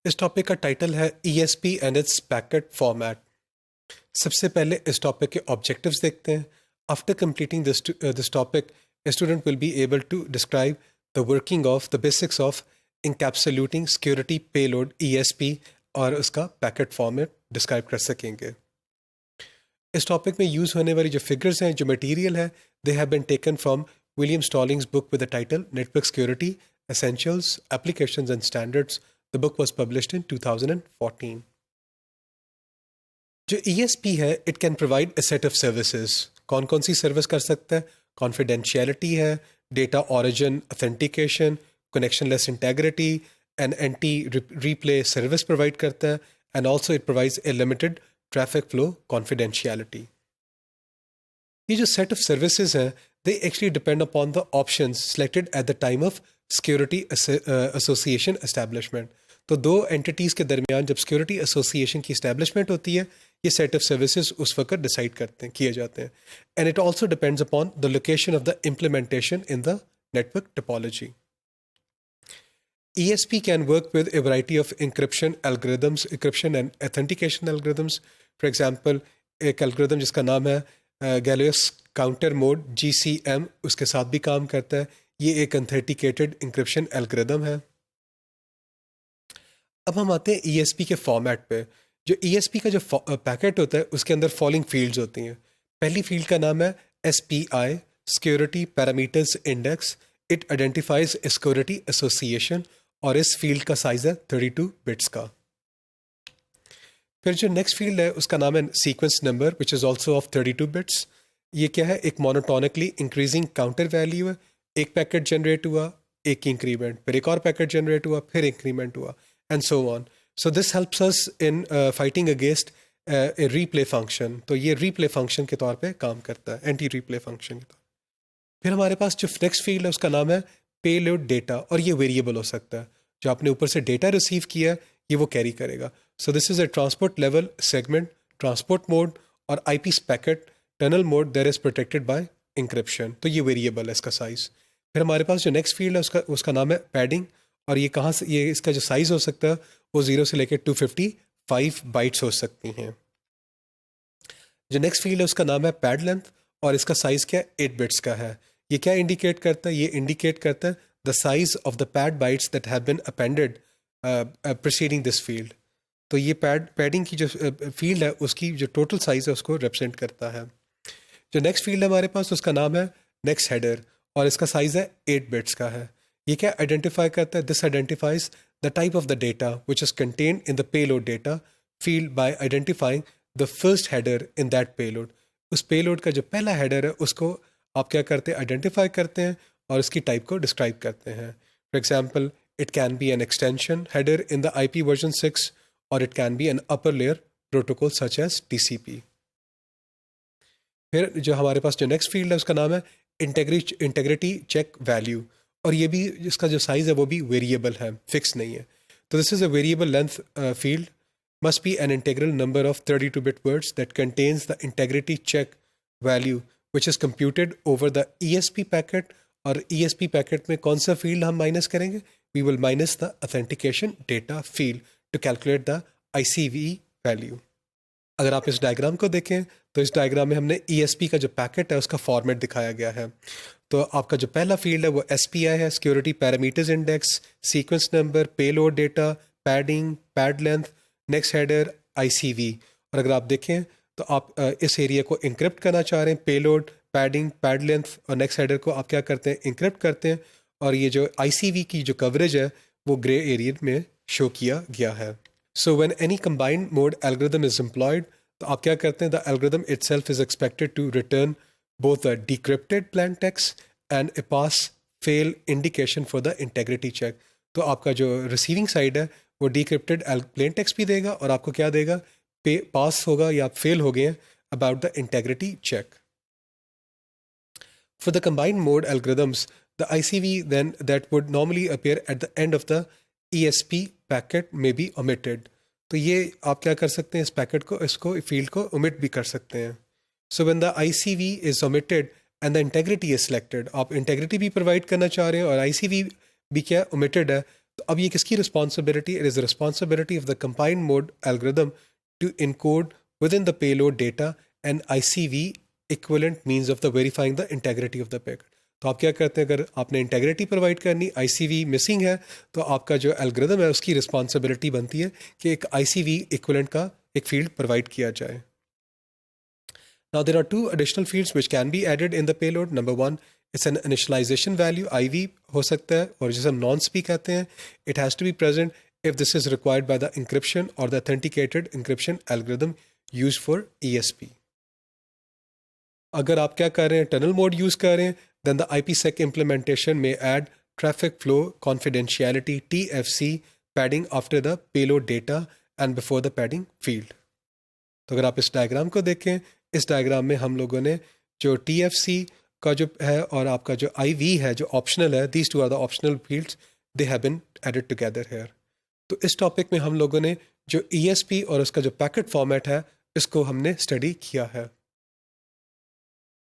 इस टॉपिक का टाइटल है ESP and it's packet format. सबसे पहले इस टॉपिक के ऑब्जेक्टिव्स देखते हैं। After completing this topic, a student will be able to describe the working of the basics of encapsulating security payload ESP और उसका पैकेट फॉर्मेट डिस्क्राइब कर सकेंगे। इस टॉपिक में यूज़ होने वाली जो फिगर्स हैं, जो मटेरियल है, they have been taken from William Stallings book with the title network security essentials applications and standards. The book was published in 2014। जो ESP है, it can provide a set of services. कौन कौन सी service कर सकता है? Confidentiality है, data origin authentication, connectionless integrity and anti replay service provide करता है, and also it provides a limited traffic flow confidentiality. ये जो सेट ऑफ सर्विसेज हैं, they actually depend upon the options selected at the time of security association establishment. तो दो entities के दरमियान जब सिक्योरिटी एसोसिएशन की इस्टेब्लिशमेंट होती है, ये सेट ऑफ सर्विसेज उस वक्त डिसाइड करते हैं, किए जाते हैं। And it also depends upon the location of the implementation in the network topology. ESP can work with a variety of encryption algorithms, encryption and authentication algorithms. For example, एक algorithm जिसका नाम है Galileo's Counter Mode GCM, उसके साथ भी काम करता है। ये एक authenticated encryption algorithm है। अब हम आते हैं ESP के फॉर्मेट पे। जो ESP का जो पैकेट होता है, उसके अंदर फॉलोइंग फील्ड्स होती हैं। पहली फील्ड का नाम है SPI, Security Parameters Index। It identifies A security association और इस फील्ड का साइज है 32 बिट्स का। फिर जो नेक्स्ट फील्ड है, उसका नाम है sequence number, which is also of 32 bits. ये क्या है? एक मोनोटोनिकली इंक्रीजिंग काउंटर वैल्यू है। एक पैकेट जनरेट हुआ, एक इंक्रीमेंट, फिर एक और पैकेट जनरेट हुआ, फिर इंक्रीमेंट हुआ, and so on. So this helps us in fighting against A replay function. तो ये रीप्ले फंक्शन के तौर पे काम करता है, एंटी रीप्ले फंक्शन के तौर। फिर हमारे पास जो नेक्स्ट फील्ड है, उसका नाम है पेलोड डेटा, और ये वेरिएबल हो सकता है। जो आपने ऊपर से डेटा रिसीव किया है, ये वो कैरी करेगा। So this is a transport level segment, transport mode और IP packet tunnel mode there is protected by encryption. तो ये वेरिएबल है इसका साइज। फिर हमारे पास जो नेक्स्ट फील्ड है, उसका नाम है पैडिंग, और ये कहाँ से, ये इसका जो साइज हो सकता है वो 0 से लेकर 255 बाइट्स हो सकती हैं। जो नेक्स्ट फील्ड है, उसका नाम है पैड लेंथ, और इसका साइज क्या है? 8 बिट्स का है। ये क्या इंडिकेट करता है? ये इंडिकेट करता है the size of the pad bytes that have been appended preceding this field. तो ये पैडिंग की जो फील्ड है, उसकी जो टोटल साइज है, उसको रिप्रेजेंट करता है। जो नेक्स्ट फील्ड है हमारे पास, उसका नाम है नेक्स्ट हेडर, और इसका साइज है 8 बिट्स का है। ये क्या आइडेंटिफाई करता है? This identifies the type of the data which is contained in the payload data field bye identifying the first header in that payload. उस पेलोड का जो पहला हेडर है, उसको आप क्या करते हैं? आइडेंटिफाई करते हैं और उसकी टाइप को डिस्क्राइब करते हैं। For example, it can be an extension header in the IP version 6, और it can be an upper layer protocol such as TCP। फिर जो हमारे पास जो नेक्स्ट फील्ड है, उसका नाम है इंटेग्रिटी चेक वैल्यू, और ये भी, इसका जो साइज है वो भी वेरिएबल है, फिक्स नहीं है। तो this is a variable length field, must be an integral number of 32-bit words that contains the integrity check value which is computed over the ESP packet। और ESP packet में कौन सा field हम minus करेंगे? We will minus the authentication data field to calculate the ICV value। अगर आप इस diagram को देखें, तो इस डायग्राम में हमने ESP का जो पैकेट है, उसका फॉर्मेट दिखाया गया है। तो आपका जो पहला फील्ड है वो SPI है, security parameters index, sequence number, payload data, padding, pad length, next header, ICV। और अगर आप देखें तो आप इस एरिया को इंक्रिप्ट करना चाह रहे हैं, पेलोड, पैडिंग, पैड लेंथ और नेक्स्ट हेडर को आप क्या करते हैं? इंक्रिप्ट करते हैं। और ये जो ICV की जो कवरेज है, वो ग्रे एरिया में शो किया गया है। So when any combined mode algorithm is employed, तो आप क्या करते हैं? The algorithm itself is expected to return both a decrypted plain text and a pass fail indication for the integrity check. तो आपका जो रिसीविंग साइड है, वो डिक्रिप्टेड प्लेन टेक्स्ट भी देगा, और आपको क्या देगा? पास होगा या आप फेल हो गए about the integrity check. For the combined mode algorithms, the ICV then that would normally appear at the end of the ESP packet may be omitted। तो ये आप क्या कर सकते हैं? इस पैकेट को, इसको फील्ड को ओमिट भी कर सकते हैं। So when the ICV is omitted and the integrity is selected, आप इंटेग्रिटी भी प्रोवाइड करना चाह रहे हैं और ICV भी क्या ओमिटेड है, तो अब ये किसकी responsibility? It is the responsibility of the combined mode algorithm to encode within the payload data and ICV equivalent means of the verifying the integrity of the packet. तो आप क्या करते हैं, अगर आपने इंटेग्रिटी प्रोवाइड करनी, ICV missing है, तो आपका जो एल्गोरिदम है उसकी रिस्पॉन्सिबिलिटी बनती है कि एक ICV इक्विवेलेंट का एक फील्ड प्रोवाइड किया जाए। Now there are two additional fields which can be added in the payload. Number one, it's an initialization value, IV हो सकता है, और जिसे हम non-sp कहते हैं. It has to be present if this is required by the encryption or the authenticated encryption algorithm used for ESP. अगर आप क्या कर रहे हैं, टनल मोड यूज कर रहे हैं, then the IPsec implementation may add traffic flow confidentiality TFC padding after the payload data and before the padding field. तो अगर आप इस डायग्राम को देखें, इस डायग्राम में हम लोगों ने जो TFC का जो है और आपका जो IV है जो ऑप्शनल है, these two are the optional fields, they have been added together here. तो इस टॉपिक में हम लोगों ने जो ESP और उसका जो पैकेट फॉर्मेट है इसको हमने स्टडी किया है।